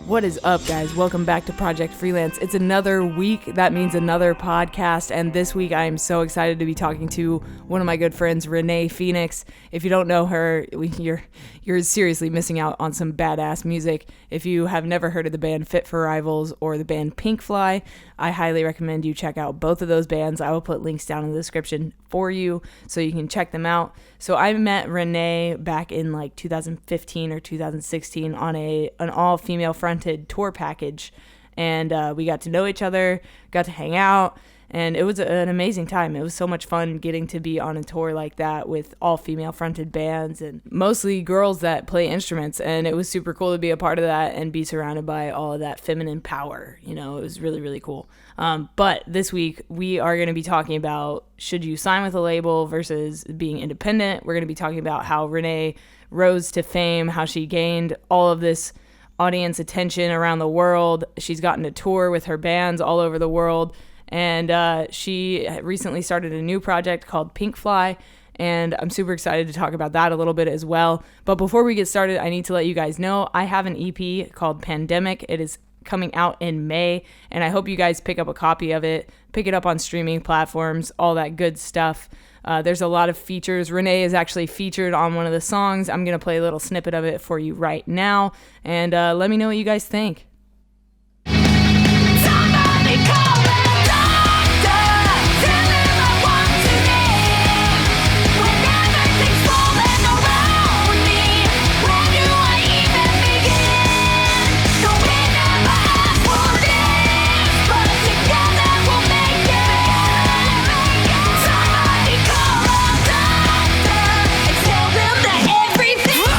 What is up, guys? Welcome back to Project Freelance. It's another week. That means another podcast. And this week, I am so excited to be talking to one of my good friends, Renee Phoenix. If you don't know her, you're seriously missing out on some badass music. If you have never heard of the band Fit for Rivals or the band Pinkfly, I highly recommend you check out both of those bands. I will put links down in the description for you so you can check them out. So I met Renee back in like 2015 or 2016 on an all-female fronted tour package, and we got to know each other, got to hang out, and it was an amazing time. It was so much fun getting to be on a tour like that with all-female fronted bands and mostly girls that play instruments, and it was super cool to be a part of that and be surrounded by all of that feminine power. You know, it was really, really cool. But this week, we are going to be talking about should you sign with a label versus being independent. We're going to be talking about how Renee rose to fame, how she gained all of this audience attention around the world. She's gotten to tour with her bands all over the world. And she recently started a new project called Pinkfly, and I'm super excited to talk about that a little bit as well. But before we get started, I need to let you guys know I have an EP called Pandemic. It is coming out in May, and I hope you guys pick up a copy of it, pick it up on streaming platforms, all that good stuff. There's a lot of features. Renee is actually featured on one of the songs. I'm going to play a little snippet of it for you right now, and let me know what you guys think. Somebody call the doctor, tell him I want to live. When everything's falling around me, where do I even begin? No, we never asked for this, but together we'll make it. Somebody call the doctor and tell them that everything's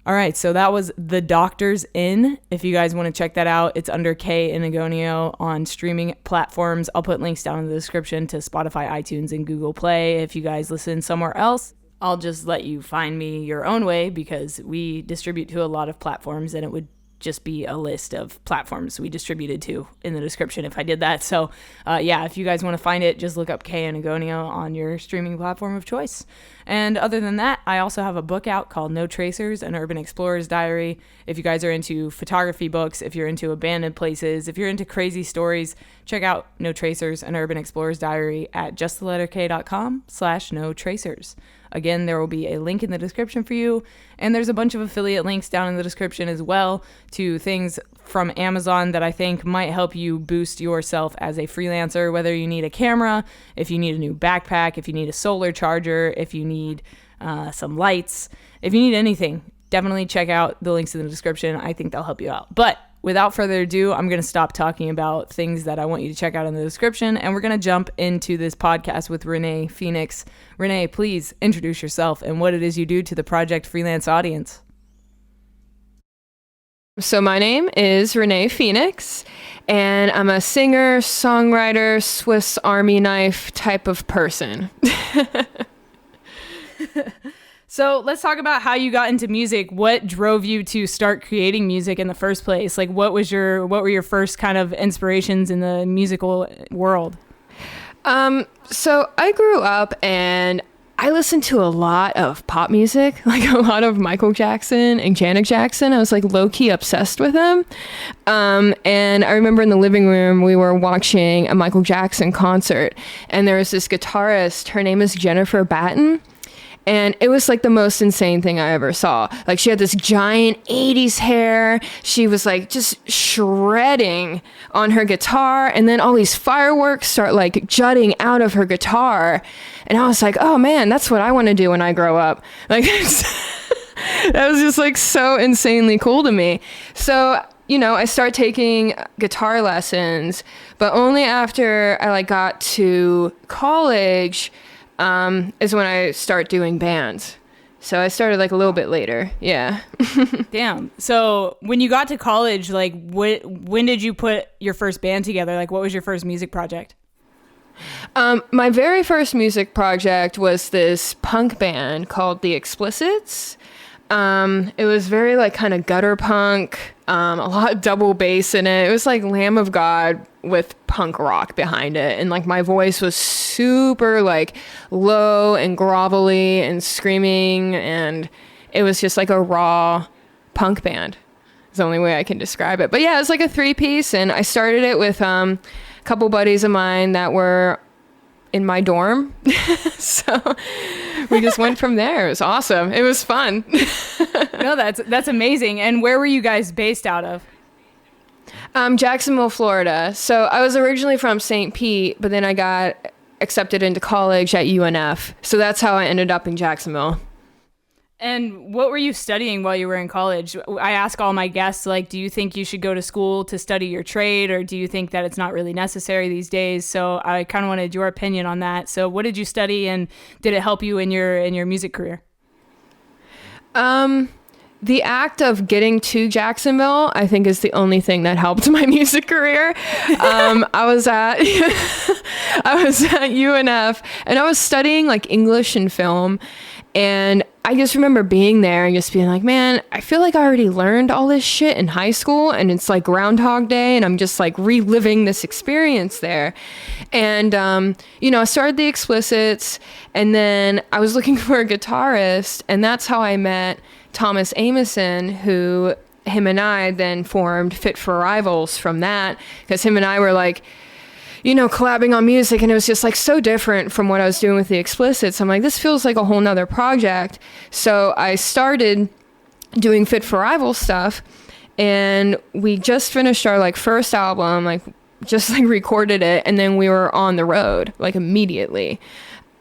All right, so that was The Doctor's In. If you guys want to check that out, it's under K and Agonio on streaming platforms. I'll put links down in the description to Spotify, iTunes, and Google Play. If you guys listen somewhere else, I'll just let you find me your own way because we distribute to a lot of platforms, and it would just be a list of platforms we distributed to in the description if I did that. So yeah, if you guys want to find it, just look up K and Agonio on your streaming platform of choice. And other than that, I also have a book out called No Tracers, an Urban Explorer's Diary. If you guys are into photography books, if you're into abandoned places, if you're into crazy stories, check out No Tracers, an Urban Explorer's Diary at justthetletterk.com/No Tracers. Again, there will be a link in the description for you, and there's a bunch of affiliate links down in the description as well to things from Amazon that I think might help you boost yourself as a freelancer, whether you need a camera, if you need a new backpack, if you need a solar charger, if you need some lights, if you need anything, definitely check out the links in the description. I think they'll help you out. But without further ado, I'm going to stop talking about things that I want you to check out in the description, and we're going to jump into this podcast with Renee Phoenix. Renee, please introduce yourself and what it is you do to the Project Freelance audience. So my name is Renee Phoenix, and I'm a singer, songwriter, Swiss Army knife type of person. So let's talk about how you got into music. What drove you to start creating music in the first place? Like, what were your first kind of inspirations in the musical world? So I grew up and I listened to a lot of pop music, like a lot of Michael Jackson and Janet Jackson. I was like low-key obsessed with them. And I remember in the living room, we were watching a Michael Jackson concert, and there was this guitarist, her name is Jennifer Batten. And it was like the most insane thing I ever saw. Like, she had this giant 80s hair. She was like just shredding on her guitar. And then all these fireworks start like jutting out of her guitar. And I was like, oh man, that's what I want to do when I grow up. Like, that was just like so insanely cool to me. So, you know, I started taking guitar lessons, but only after I like got to college is when I start doing bands. So I started like a little bit later. Yeah. Damn. So when you got to college, like when did you put your first band together? Like, what was your first music project? My very first music project was this punk band called The Explicits. It was very like kind of gutter punk, a lot of double bass in it. It was like Lamb of God with punk rock behind it. And like my voice was super like low and grovelly and screaming. And it was just like a raw punk band. It's the only way I can describe it. But yeah, it was like a 3-piece. And I started it with a couple buddies of mine that were in my dorm. So we just went from there. It was awesome. It was fun. No, that's amazing. And where were you guys based out of? Jacksonville, Florida. So I was originally from St. Pete, but then I got accepted into college at UNF. So that's how I ended up in Jacksonville. And what were you studying while you were in college? I ask all my guests, like, do you think you should go to school to study your trade, or do you think that it's not really necessary these days? So I kind of wanted your opinion on that. So what did you study, and did it help you in your music career? The act of getting to Jacksonville, I think, is the only thing that helped my music career. I was at UNF, and I was studying like English and film. And I just remember being there and just being like, man, I feel like I already learned all this shit in high school, and it's like Groundhog Day, and I'm just like reliving this experience there. And, I started the Explicits, and then I was looking for a guitarist, and that's how I met Thomas Amison, who him and I then formed Fit for Rivals from that, because him and I were like, collabing on music, and it was just like so different from what I was doing with the Explicits. I'm like, this feels like a whole nother project. So I started doing Fit for Rivals stuff, and we just finished our like first album, like just like recorded it, and then we were on the road like immediately.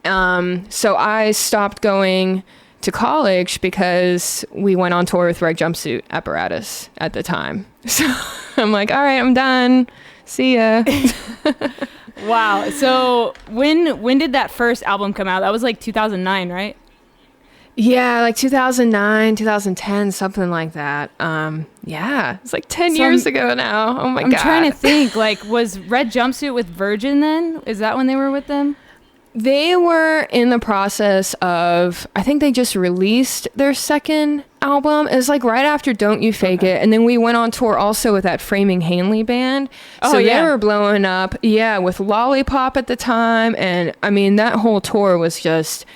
So I stopped going to college because we went on tour with Red Jumpsuit Apparatus at the time. So I'm like, all right, I'm done. See ya. Wow. So when did that first album come out? That was like 2009, right? Yeah, like 2009, 2010, something like that. Yeah, it's like 10 years ago now. Oh my God. I'm trying to think, like, was Red Jumpsuit with Virgin then? Is that when they were with them? They were in the process of, I think they just released their second album. It was like right after Don't You Fake It. And then we went on tour also with that Framing Hanley band. Oh, so yeah. They were blowing up. Yeah, with Lollipop at the time. And I mean, that whole tour was just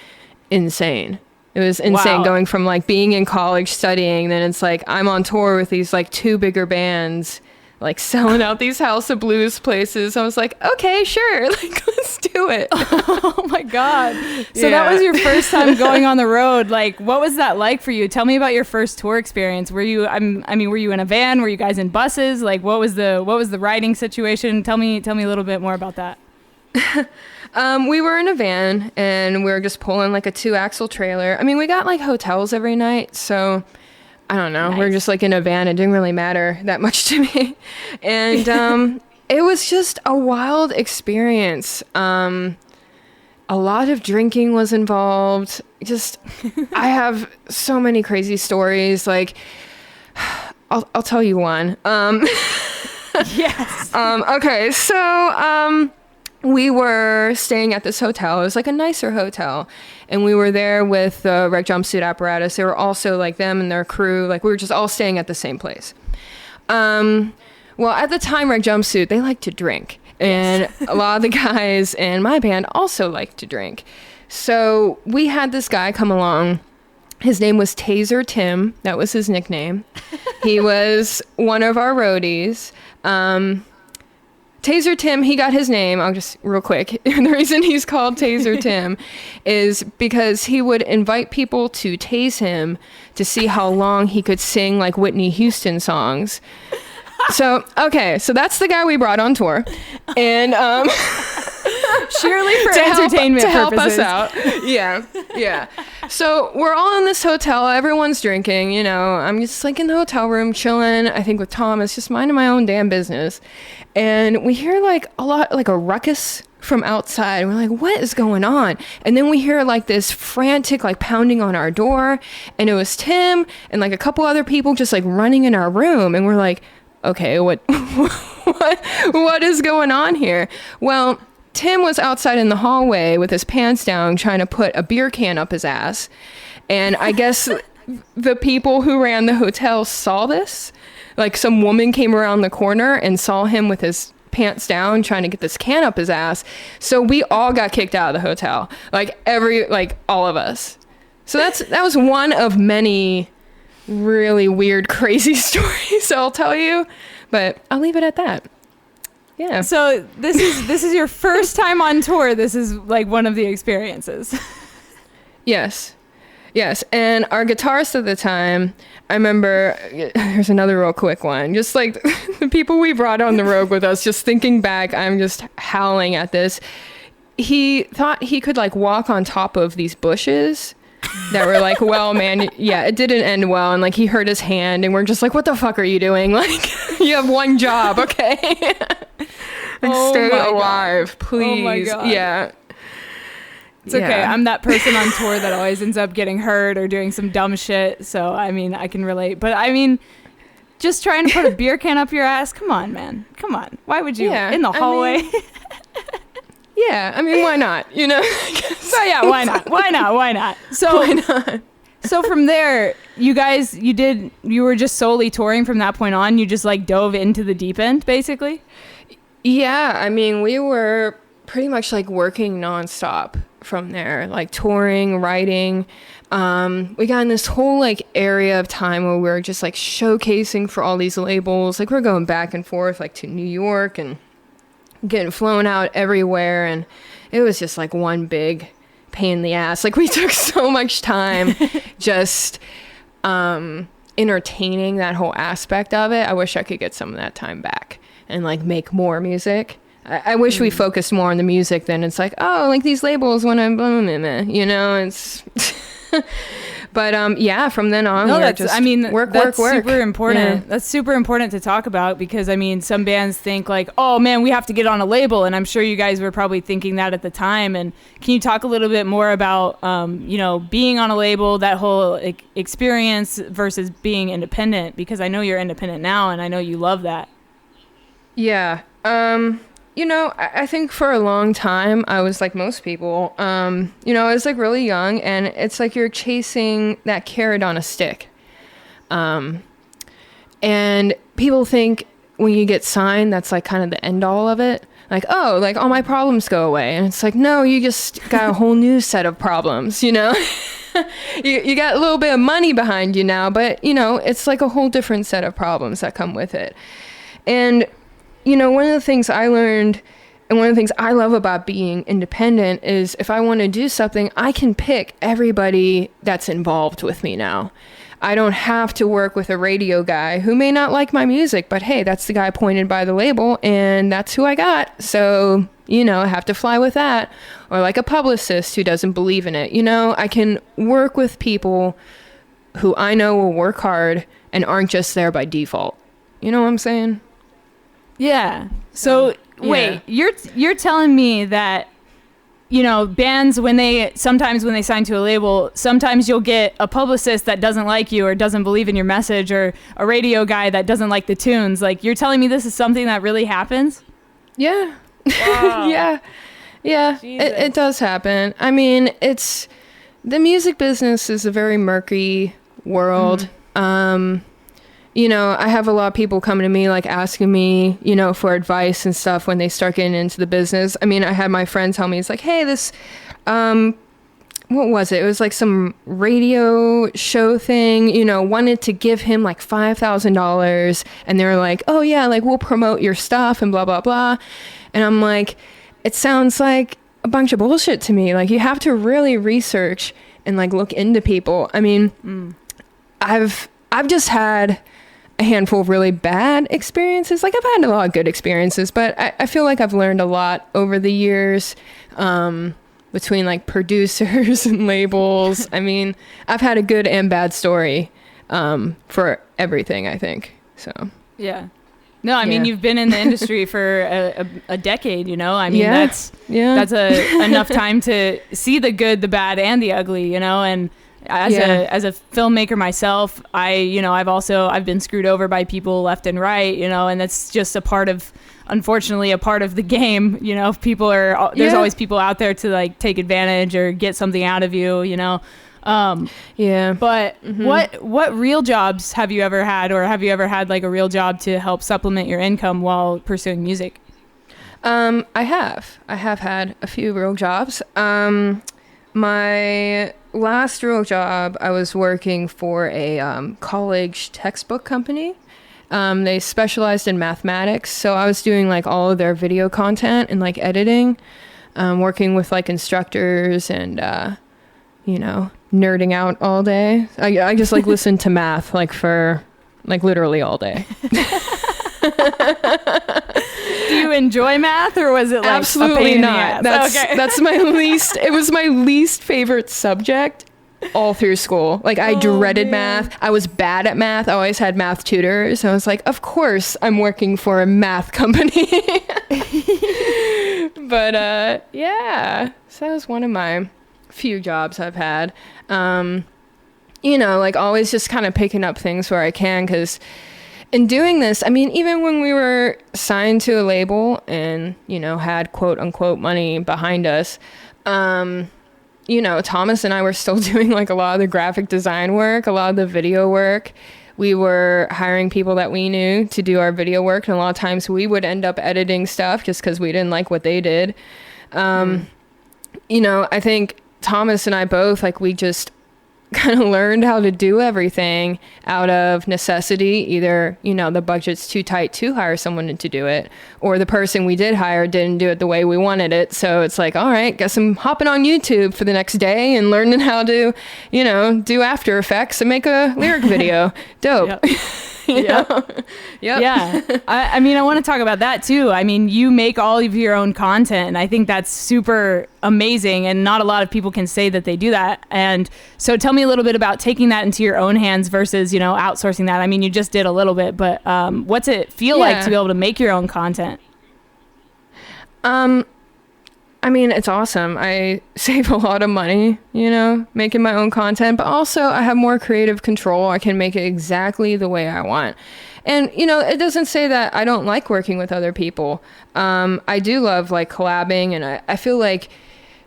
insane. It was insane. Wow. Going from like being in college studying, then it's like I'm on tour with these like two bigger bands, like selling out these House of Blues places. I was like, okay, sure, like let's do it. Oh my God. So Yeah. that was your first time going on the road. Like, what was that like for you? Tell me about your first tour experience. Were you, were you in a van? Were you guys in buses? Like, what was the riding situation? Tell me a little bit more about that. We were in a van, and we were just pulling like a 2-axle trailer. I mean, we got like hotels every night, so I don't know. Nice. We're just like in a van. It didn't really matter that much to me. And it was just a wild experience. A lot of drinking was involved. Just, I have so many crazy stories. Like, I'll tell you one. Yes. Okay, so we were staying at this hotel. It was like a nicer hotel. And we were there with the Red Jumpsuit Apparatus. They were also like them and their crew. Like we were just all staying at the same place. Well, at the time, Red Jumpsuit, they like to drink. And a lot of the guys in my band also like to drink. So we had this guy come along. His name was Taser Tim. That was his nickname. He was one of our roadies. Taser Tim, he got his name, I'll just real quick. The reason he's called Taser Tim is because he would invite people to tase him to see how long he could sing like Whitney Houston songs. So that's the guy we brought on tour. And Surely for entertainment to help purposes. us out. Yeah. So we're all in this hotel. Everyone's drinking. I'm just like in the hotel room chilling. I think with Thomas, just minding my own damn business. And we hear like a ruckus from outside. We're like, what is going on? And then we hear like this frantic like pounding on our door. And it was Tim and like a couple other people just like running in our room. And we're like, okay, what is going on here? Well, Tim was outside in the hallway with his pants down trying to put a beer can up his ass. And I guess the people who ran the hotel saw this. Like some woman came around the corner and saw him with his pants down trying to get this can up his ass. So we all got kicked out of the hotel. Like all of us. So that was one of many really weird, crazy stories I'll tell you. But I'll leave it at that. Yeah. So this is your first time on tour. This is like one of the experiences. Yes. And our guitarist at the time, I remember, here's another real quick one. Just like the people we brought on the road with us, just thinking back, I'm just howling at this. He thought he could like walk on top of these bushes that were like, well, man, yeah, it didn't end well. And like he hurt his hand and we're just like, what the fuck are you doing? Like, you have one job, okay? Stay alive, please. Oh my God. Yeah. It's okay. I'm that person on tour that always ends up getting hurt or doing some dumb shit. So, I mean, I can relate. But, I mean, just trying to put a beer can up your ass. Come on, man. Come on. Why would you? Yeah, in the hallway? Yeah. I mean, why not? You know? So, yeah, why not? Why not? So, Why not? So from there, you guys, you were just solely touring from that point on? You just, like, dove into the deep end, basically? Yeah. I mean, we were pretty much, like, working nonstop from there, like touring, writing. We got in this whole like area of time where we were just like showcasing for all these labels. Like we're going back and forth like to New York and getting flown out everywhere, and it was just like one big pain in the ass. Like we took so much time just entertaining that whole aspect of it. I wish I could get some of that time back and like make more music. I wish we focused more on the music than it's like, oh, like these labels want to, you know, it's, but, yeah, from then on, that's work. Super important. Yeah. That's super important to talk about because, I mean, some bands think like, oh man, we have to get on a label. And I'm sure you guys were probably thinking that at the time. And can you talk a little bit more about, you know, being on a label, that whole experience versus being independent? Because I know you're independent now and I know you love that. Yeah. You know, I think for a long time, I was like most people, you know, I was like really young and it's like you're chasing that carrot on a stick. And people think when you get signed, that's like kind of the end all of it. Like, oh, like all my problems go away. And it's like, no, you just got a whole new set of problems, you know? you got a little bit of money behind you now, but you know, it's like a whole different set of problems that come with it. And you know, one of the things I learned and one of the things I love about being independent is if I want to do something, I can pick everybody that's involved with me now. I don't have to work with a radio guy who may not like my music, but hey, that's the guy appointed by the label and that's who I got. So, you know, I have to fly with that. Or like a publicist who doesn't believe in it. You know, I can work with people who I know will work hard and aren't just there by default. You know what I'm saying? Yeah. So wait, you're telling me that, you know, bands sometimes when they sign to a label, sometimes you'll get a publicist that doesn't like you or doesn't believe in your message or a radio guy that doesn't like the tunes. Like you're telling me this is something that really happens? Yeah. Wow. Yeah. It does happen. I mean, the music business is a very murky world. Mm-hmm. You know, I have a lot of people coming to me, like asking me, you know, for advice and stuff when they start getting into the business. I mean, I had my friend tell me, it's like, hey, this, what was it? It was like some radio show thing, you know, wanted to give him like $5,000. And they were like, oh yeah, like we'll promote your stuff and blah, blah, blah. And I'm like, it sounds like a bunch of bullshit to me. Like you have to really research and like look into people. I mean, I've just had a handful of really bad experiences. Like I've had a lot of good experiences, but I feel like I've learned a lot over the years between like producers and labels. I mean, I've had a good and bad story for everything, I think. So yeah. No, I mean, you've been in the industry for a decade, you know? I mean, that's enough time to see the good, the bad, and the ugly, you know? And as a filmmaker myself, I've been screwed over by people left and right, you know, and that's just unfortunately a part of the game, you know. There's always people out there to like take advantage or get something out of you, you know. Yeah. But what real jobs have you ever had, or have you ever had like a real job to help supplement your income while pursuing music? I have had a few real jobs. My last real job, I was working for a college textbook company. They specialized in mathematics, so I was doing like all of their video content and like editing, working with like instructors and nerding out all day. I just like listened to math like for like literally all day. Do you enjoy math, or was it like absolutely not? That's my least. It was my least favorite subject all through school. Like I dreaded math. I was bad at math. I always had math tutors. I was like, of course I'm working for a math company. But yeah, so that was one of my few jobs I've had. Like always just kind of picking up things where I can, because in doing this, I mean, even when we were signed to a label and, had quote unquote money behind us, Thomas and I were still doing like a lot of the graphic design work, a lot of the video work. We were hiring people that we knew to do our video work. And a lot of times we would end up editing stuff just because we didn't like what they did. I think Thomas and I both, like, we just kind of learned how to do everything out of necessity. Either, the budget's too tight to hire someone to do it, or the person we did hire didn't do it the way we wanted it. So it's like, all right, guess I'm hopping on YouTube for the next day and learning how to, do After Effects and make a lyric video. Dope. Yep. Yeah. I mean, I want to talk about that too. I mean, you make all of your own content, and I think that's super amazing, and not a lot of people can say that they do that. And so tell me a little bit about taking that into your own hands versus, outsourcing that. I mean, you just did a little bit, but what's it feel like to be able to make your own content? I mean, it's awesome. I save a lot of money, making my own content, but also I have more creative control. I can make it exactly the way I want. And, it doesn't say that I don't like working with other people. I do love like collabing, and I feel like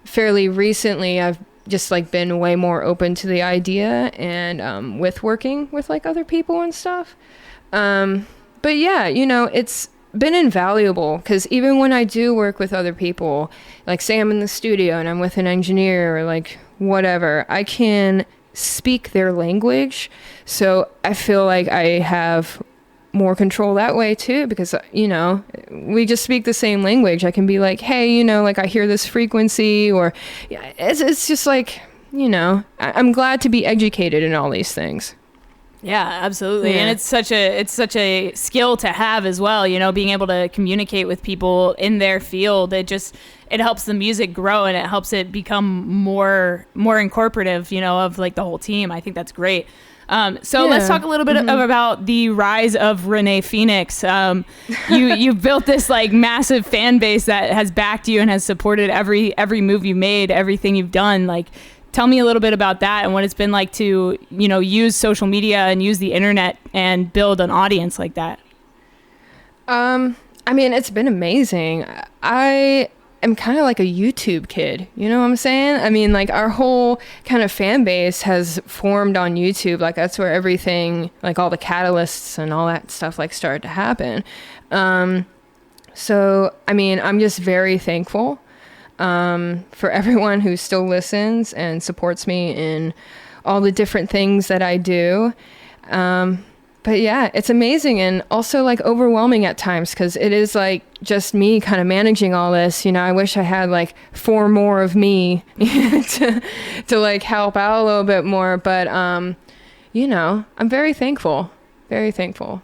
fairly recently I've just like been way more open to the idea and with working with like other people and stuff. But yeah, it's been invaluable, because even when I do work with other people, like say I'm in the studio and I'm with an engineer or like whatever, I can speak their language. So I feel like I have more control that way too, because we just speak the same language. I can be like, hey, like I hear this frequency, or it's just like, I'm glad to be educated in all these things. Yeah, absolutely. Yeah. And it's such a skill to have as well, being able to communicate with people in their field. It helps the music grow, and it helps it become more incorporative, of like the whole team. I think that's great. So let's talk a little bit about the rise of Renee Phoenix. You've built this like massive fan base that has backed you and has supported every move you've made, everything you've done. Like, tell me a little bit about that and what it's been like to, use social media and use the internet and build an audience like that. I mean, it's been amazing. I am kind of like a YouTube kid, you know what I'm saying? I mean, like our whole kind of fan base has formed on YouTube. Like that's where everything, like all the catalysts and all that stuff like started to happen. So, I mean, I'm just very thankful for everyone who still listens and supports me in all the different things that I do. But yeah, it's amazing and also like overwhelming at times, because it is like just me kind of managing all this. I wish I had like 4 more of me to like help out a little bit more. But, I'm very thankful, very thankful.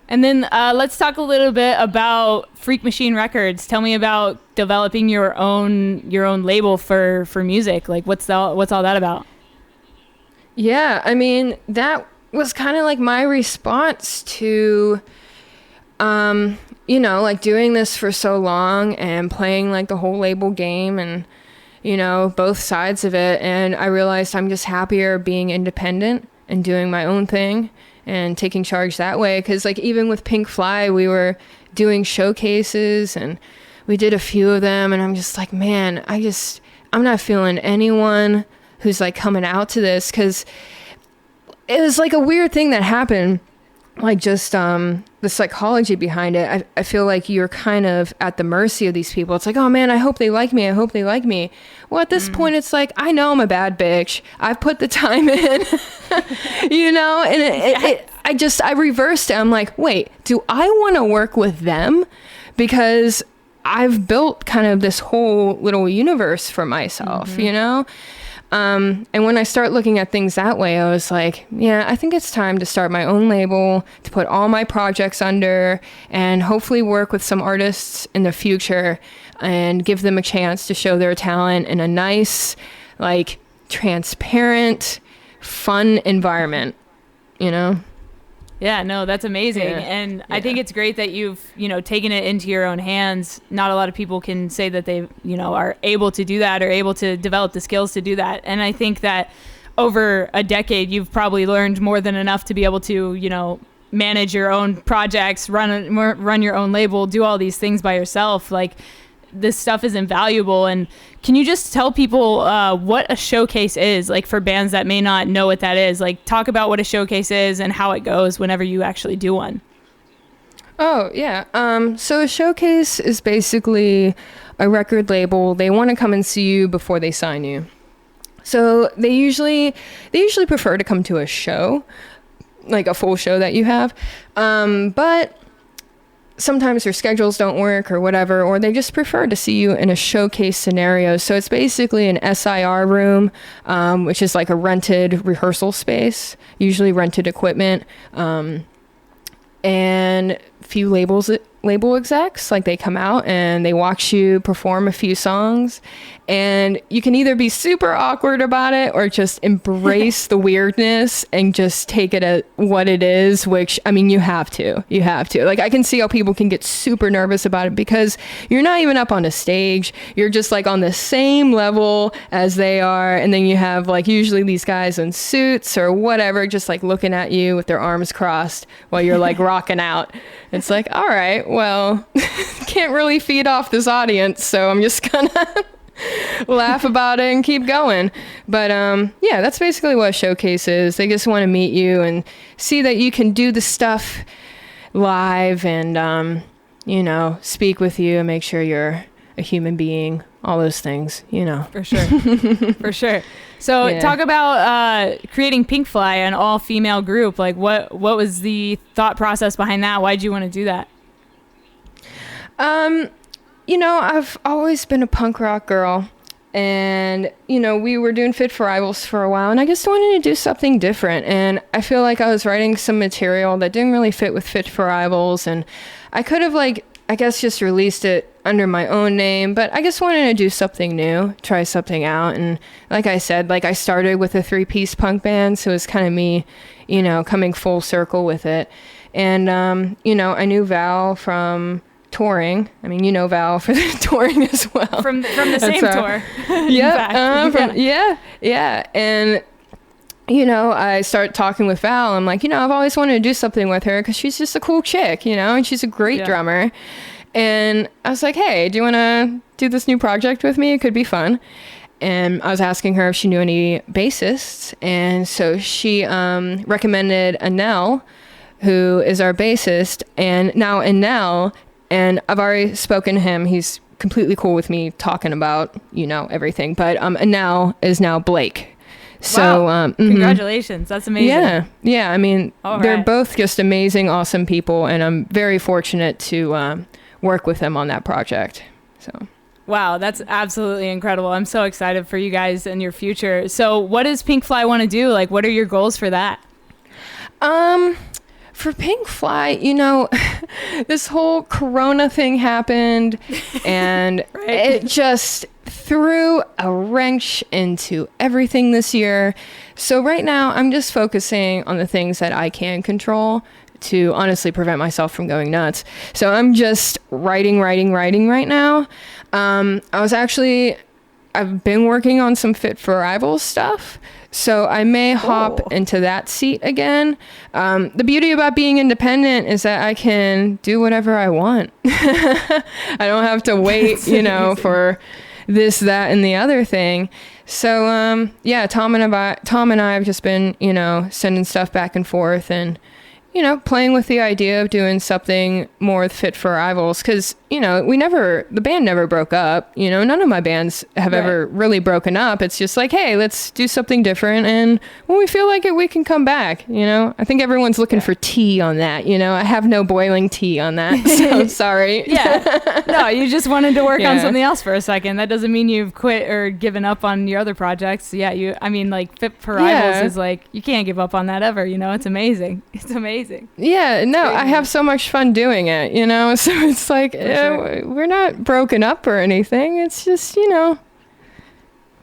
And then let's talk a little bit about Freak Machine Records. Tell me about developing your own label for music. Like what's all that about? Yeah, I mean, that was kind of like my response to like doing this for so long and playing like the whole label game and both sides of it. And I realized I'm just happier being independent and doing my own thing and taking charge that way. Because like even with Pinkfly, we were doing showcases and we did a few of them, and I'm just like, man, I'm not feeling anyone who's like coming out to this, because it was like a weird thing that happened. Like just the psychology behind it. I feel like you're kind of at the mercy of these people. It's like, oh man, I hope they like me. I hope they like me. Well, at this point, it's like, I know I'm a bad bitch. I've put the time in, you know, and I reversed it. I'm like, wait, do I want to work with them? Because I've built kind of this whole little universe for myself, you know? And when I start looking at things that way, I was like, yeah, I think it's time to start my own label, to put all my projects under, and hopefully work with some artists in the future and give them a chance to show their talent in a nice, like, transparent, fun environment, you know? Yeah, no, that's amazing. Yeah. And I think it's great that you've, taken it into your own hands. Not a lot of people can say that they, are able to do that or able to develop the skills to do that. And I think that over a decade, you've probably learned more than enough to be able to, manage your own projects, run your own label, do all these things by yourself. Like, this stuff is invaluable. And can you just tell people what a showcase is, like, for bands that may not know what that is? Like, talk about what a showcase is and how it goes whenever you actually do one. Oh, yeah. So a showcase is basically a record label. They want to come and see you before they sign you. So they usually prefer to come to a show, like a full show that you have. But sometimes their schedules don't work or whatever, or they just prefer to see you in a showcase scenario. So it's basically an SIR room, which is like a rented rehearsal space, usually rented equipment, and few label execs, like, they come out and they watch you perform a few songs, and you can either be super awkward about it or just embrace the weirdness and just take it at what it is, which, I mean, you have to. Like, I can see how people can get super nervous about it because you're not even up on a stage. You're just like on the same level as they are. And then you have, like, usually these guys in suits or whatever, just like looking at you with their arms crossed while you're like rocking out. It's like, all right, well, can't really feed off this audience, so I'm just gonna laugh about it and keep going. But yeah, that's basically what a showcase is. They just want to meet you and see that you can do the stuff live and speak with you and make sure you're a human being, all those things, For sure. For sure. So Yeah. Talk about creating Pinkfly, an all-female group. Like, what was the thought process behind that? Why did you want to do that? I've always been a punk rock girl, and, we were doing Fit for Rivals for a while, and I just wanted to do something different. And I feel like I was writing some material that didn't really fit with Fit for Rivals, and I could have, just released it under my own name, but I just wanted to do something new, try something out. And like I said, I started with a 3-piece punk band, so it was kind of me, coming full circle with it. And, I knew Val from touring. I mean, Val for the touring as well. From the same tour. Yeah. And, I started talking with Val. I'm like, I've always wanted to do something with her because she's just a cool chick, and she's a great drummer. And I was like, hey, do you want to do this new project with me? It could be fun. And I was asking her if she knew any bassists. And so she recommended Anel, who is our bassist. And now Anel, and I've already spoken to him. He's completely cool with me talking about, everything. But Anel is now Blake. So, wow. Congratulations. That's amazing. Yeah. I mean, All they're right. both just amazing, awesome people. And I'm very fortunate to work with them on that project. So. Wow, that's absolutely incredible. I'm so excited for you guys and your future. So what does Pinkfly want to do? Like, what are your goals for that? For Pinkfly, this whole Corona thing happened, and Right. it just threw a wrench into everything this year. So right now, I'm just focusing on the things that I can control to honestly prevent myself from going nuts. So I'm just writing right now. I've been working on some Fit for Rivals stuff, so I may hop into that seat again. The beauty about being independent is that I can do whatever I want. I don't have to wait, for this, that, and the other thing. So, yeah, Tom and I have just been, sending stuff back and forth and, playing with the idea of doing something more with Fit for Rivals. Because, the band never broke up. None of my bands have ever really broken up. It's just like, hey, let's do something different. And when we feel like it, we can come back. I think everyone's looking for tea on that. I have no boiling tea on that. So I'm sorry. Yeah. No, you just wanted to work on something else for a second. That doesn't mean you've quit or given up on your other projects. Yeah. Fit for Rivals is like, you can't give up on that ever. It's amazing. It's amazing. Yeah, no, I have so much fun doing it, so it's like, we're not broken up or anything. It's just,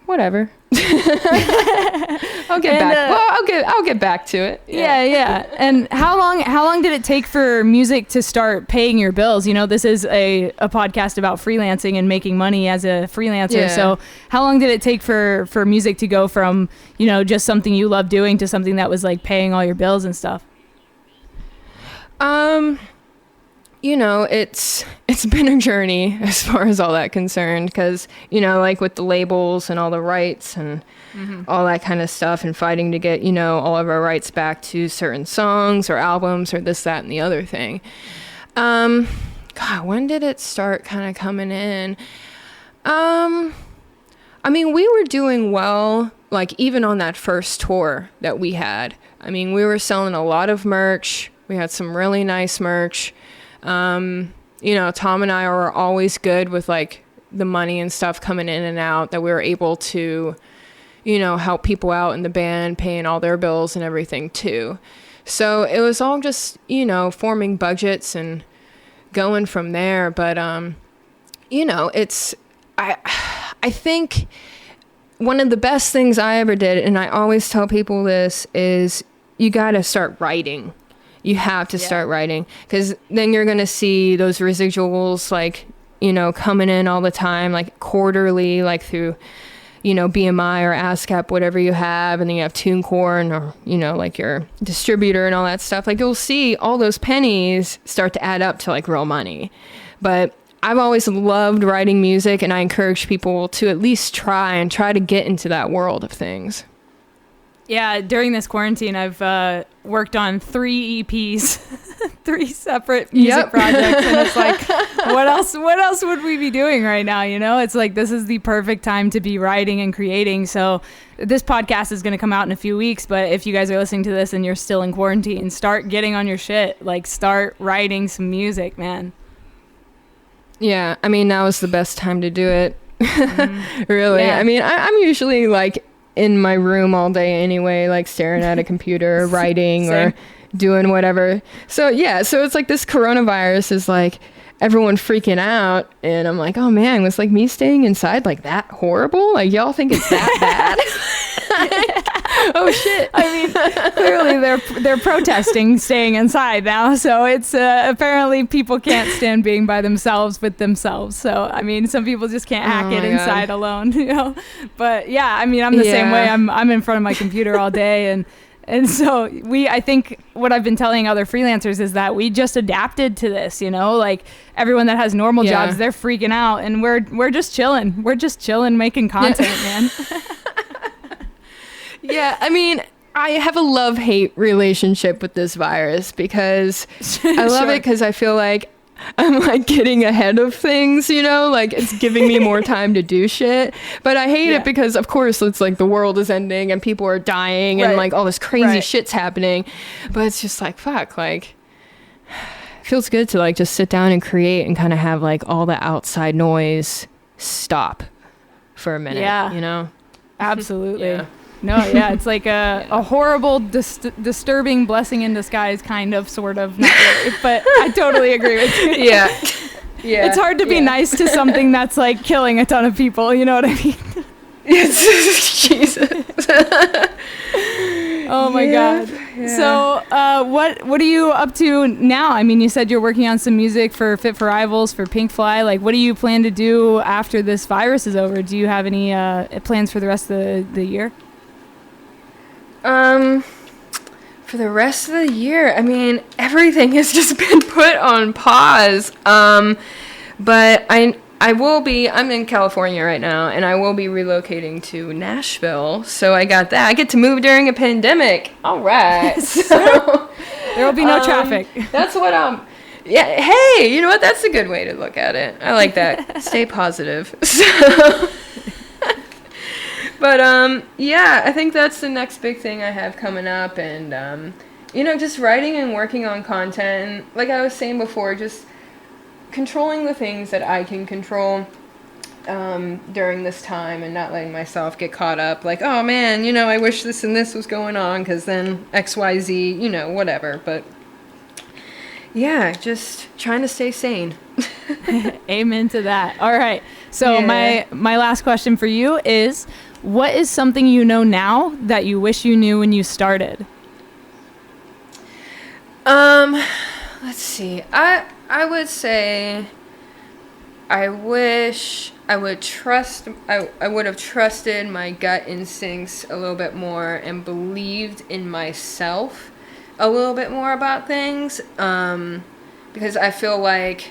whatever. I'll get back. I'll get back to it. Yeah. And how long did it take for music to start paying your bills? This is a podcast about freelancing and making money as a freelancer. Yeah. So how long did it take for music to go from, just something you love doing to something that was like paying all your bills and stuff? It's been a journey as far as all that concerned, because, like with the labels and all the rights and all that kind of stuff, and fighting to get, all of our rights back to certain songs or albums or this, that, and the other thing. God, when did it start kind of coming in? We were doing well, like even on that first tour that we had. We were selling a lot of merch. We had some really nice merch. Tom and I were always good with like the money and stuff coming in and out, that we were able to, help people out in the band, paying all their bills and everything too. So it was all just, forming budgets and going from there. But, I think one of the best things I ever did, and I always tell people this, is you got to start writing. You have to start writing, because then you're going to see those residuals, like, coming in all the time, like quarterly, like through, BMI or ASCAP, whatever you have. And then you have TuneCore or, like your distributor and all that stuff. Like, you'll see all those pennies start to add up to like real money. But I've always loved writing music, and I encourage people to at least try to get into that world of things. Yeah, during this quarantine, I've worked on 3 EPs, 3 separate music projects, and it's like, what else would we be doing right now? It's like, this is the perfect time to be writing and creating. So this podcast is going to come out in a few weeks, but if you guys are listening to this and you're still in quarantine, start getting on your shit. Like, start writing some music, man. Yeah, now is the best time to do it. Really. Yeah. I'm usually like in my room all day anyway, like staring at a computer, writing or doing whatever. So it's like this coronavirus is like everyone freaking out, and I'm like, oh man, was like me staying inside like that horrible? Like, y'all think it's that bad? Oh shit. Clearly they're protesting staying inside now, so it's apparently people can't stand being by themselves with themselves. So some people just can't hack it inside alone, but yeah, I'm the same way. I'm in front of my computer all day, and so I think what I've been telling other freelancers is that we just adapted to this, like everyone that has normal jobs, they're freaking out, and we're just chilling. We're just chilling, making content, man. Yeah, I have a love-hate relationship with this virus, because I love it because I feel like I'm like getting ahead of things, like it's giving me more time to do shit. But I hate it because, of course, it's like the world is ending and people are dying and like all this crazy shit's happening. But it's just like, fuck, like, it feels good to like just sit down and create and kind of have like all the outside noise stop for a minute, Absolutely. Yeah. No, yeah, it's like a horrible, disturbing blessing in disguise, kind of, sort of, not really, but I totally agree with you. Yeah. It's hard to be nice to something that's like killing a ton of people, you know what I mean? Jesus. Oh my God. Yeah. So what are you up to now? You said you're working on some music for Fit for Rivals, for Pinkfly. Like, what do you plan to do after this virus is over? Do you have any plans for the rest of the year? For the rest of the year, everything has just been put on pause. But I'm in California right now, and I will be relocating to Nashville. So I got that. I get to move during a pandemic. All right. So There will be no traffic. That's what yeah, hey, you know what? That's a good way to look at it. I like that. Stay positive. So, but yeah, I think that's the next big thing I have coming up, and just writing and working on content. Like I was saying before, just controlling the things that I can control during this time, and not letting myself get caught up like, oh man, I wish this and this was going on, because then XYZ, whatever. But yeah, just trying to stay sane. Amen to that. All right. So Yeah. my last question for you is, what is something you know now that you wish you knew when you started? Let's see. I would say I wish I would have trusted my gut instincts a little bit more, and believed in myself a little bit more about things, because I feel like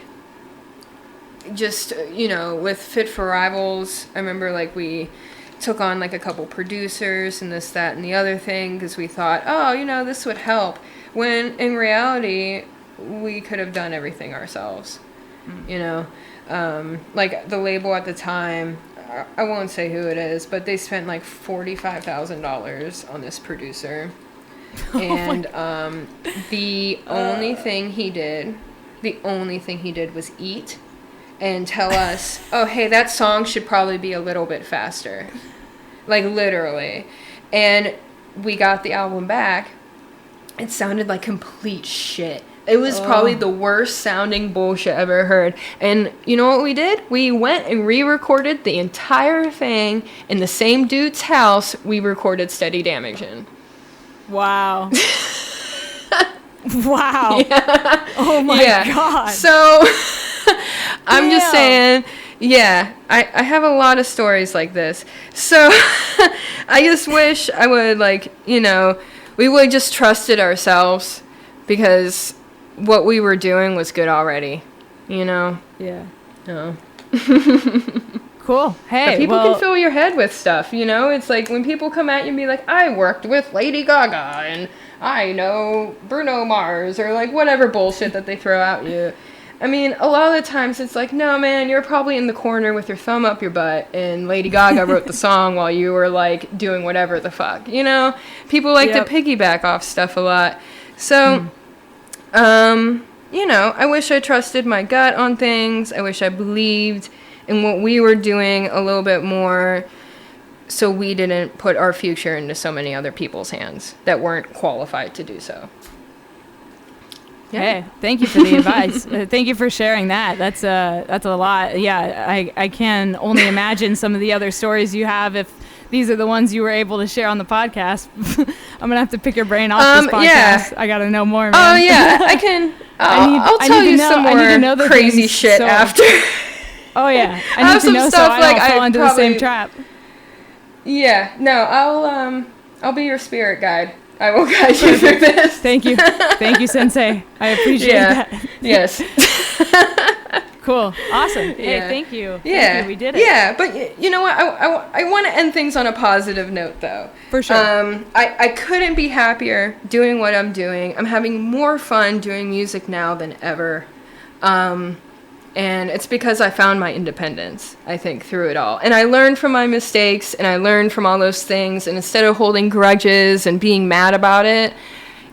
just, with Fit for Rivals, I remember like we took on like a couple producers and this, that, and the other thing, because we thought, oh, this would help, when in reality we could have done everything ourselves. Like the label at the time, I won't say who it is, but they spent like $45,000 on this producer. And the only thing he did was eat and tell us, oh, hey, that song should probably be a little bit faster. Like, literally. And we got the album back. It sounded like complete shit. It was probably the worst sounding bullshit I've ever heard. And you know what we did? We went and re-recorded the entire thing in the same dude's house we recorded Steady Damage in. Wow. Wow. Yeah. Oh my God. So I'm just saying, I have a lot of stories like this. So I just wish I would, we would just trusted ourselves, because what we were doing was good already, Yeah. No. Cool. Hey, But people can fill your head with stuff, It's like when people come at you and be like, I worked with Lady Gaga, and I know Bruno Mars, or like whatever bullshit that they throw at you. I mean, a lot of the times it's like, no, man, you're probably in the corner with your thumb up your butt, and Lady Gaga wrote the song while you were like doing whatever the fuck, People like to piggyback off stuff a lot. So, I wish I trusted my gut on things. I wish I believed in what we were doing a little bit more, so we didn't put our future into so many other people's hands that weren't qualified to do so. Yeah. Hey, thank you for the advice. Thank you for sharing that. That's a lot. Yeah, I can only imagine some of the other stories you have if these are the ones you were able to share on the podcast. I'm gonna have to pick your brain off this podcast. Yeah. I gotta know more, man. Oh yeah, I can. I'll tell you some more crazy shit after. Oh yeah, I need to know so I don't fall into the same trap. Yeah, no, I'll be your spirit guide. I will guide you through this. Thank you, Sensei. I appreciate that. Yes. Cool. Awesome. Hey, Yeah. thank you. Yeah. Thank you. We did it. Yeah, but you know what? I want to end things on a positive note, though. For sure. I couldn't be happier doing what I'm doing. I'm having more fun doing music now than ever. And it's because I found my independence, I think, through it all. And I learned from my mistakes, and I learned from all those things. And instead of holding grudges and being mad about it,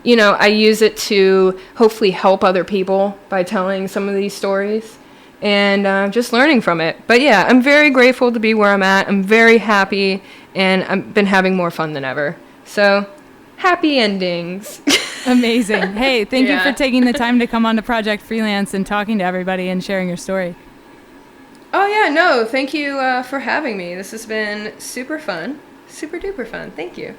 I use it to hopefully help other people by telling some of these stories and just learning from it. But yeah, I'm very grateful to be where I'm at. I'm very happy, and I've been having more fun than ever. So, happy endings. Amazing. Hey, thank you for taking the time to come on to Project Freelance and talking to everybody and sharing your story. Oh, yeah, no, thank you for having me. This has been super fun. Super duper fun. Thank you.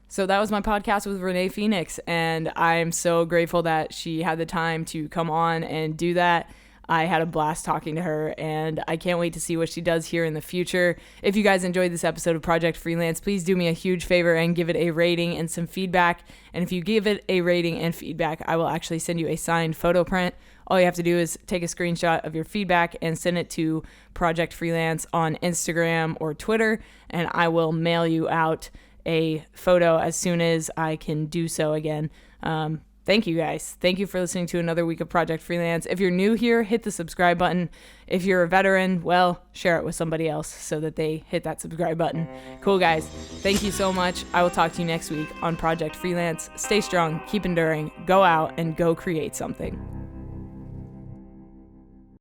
So that was my podcast with Renee Phoenix, and I'm so grateful that she had the time to come on and do that. I had a blast talking to her, and I can't wait to see what she does here in the future. If you guys enjoyed this episode of Project Freelance, please do me a huge favor and give it a rating and some feedback. And if you give it a rating and feedback, I will actually send you a signed photo print. all you have to do is take a screenshot of your feedback and send it to Project Freelance on Instagram or Twitter, and I will mail you out a photo as soon as I can do so again. Thank you guys. Thank you for listening to another week of Project Freelance. If you're new here, hit the subscribe button. If you're a veteran, well, share it with somebody else so that they hit that subscribe button. Cool, guys. Thank you so much. I will talk to you next week on Project Freelance. Stay strong, keep enduring, go out, and go create something.